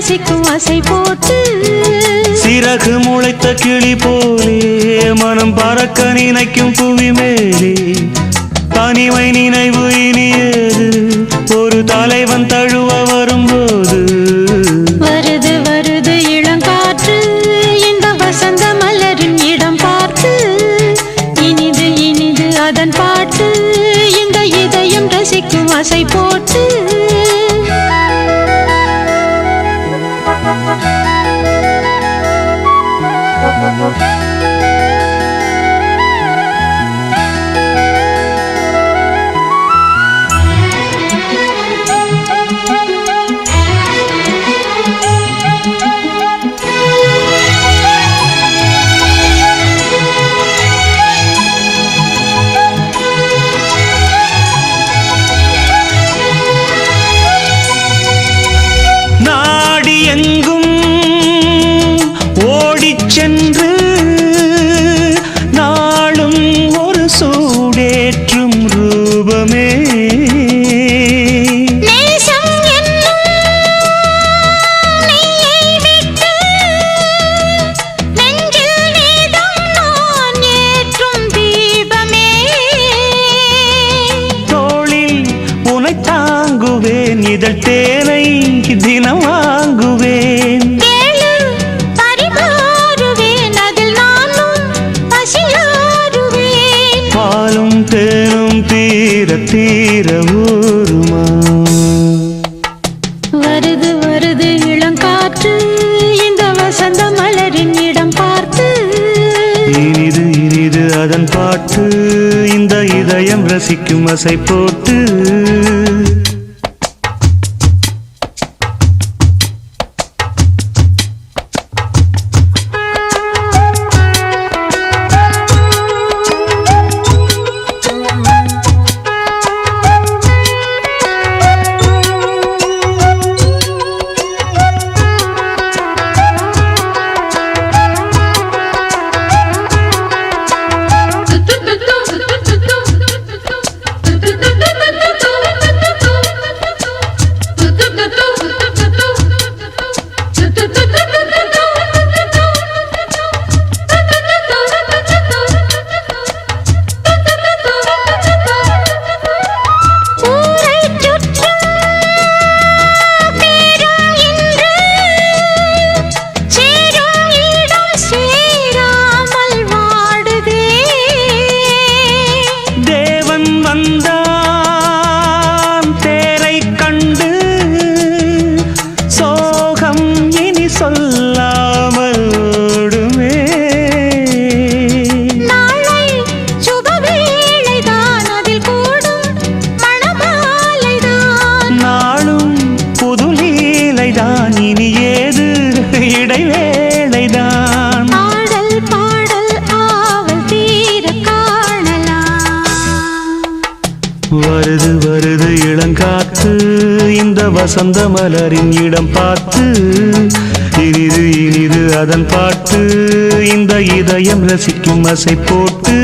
ரசிக்கும் ஆசை போட்டு சிறகு முளைத்த கிளி போலே மனம் பறக்க நினைக்கும் புவி மேலே தனிமை நினைவு இனியது ஒரு தலைவன் தழுவ வரும்போது வருது வருது இளங்காற்று இந்த வசந்த மலரின் இடம் பார்த்து இனிது இனிது அதன் பாட்டு இந்த இதயம் ரசிக்கும் ஆசை போட்டு எங்கும் ஓடிச் சென்று நாளும் ஒரு சூடேற்றும் ரூபமே தோளில் உனை தாங்குவேன் இதழ் தேனை தினம் வாங்குவேன் பாலும் தேனும் தீர தீர ஊருமா வருது வருது இளங்காற்று இந்த வசந்த மலரின் இடம் பார்த்து இனிது இனிது அதன் பாட்டு இந்த இதயம் ரசிக்கும் அசை போட்டு வருது வருது இளங்காற்று இந்த வசந்த மலரின் இடம் பார்த்து இனிது இனிது அதன் பாட்டு இந்த இதயம் ரசிக்கும் அசை போட்டு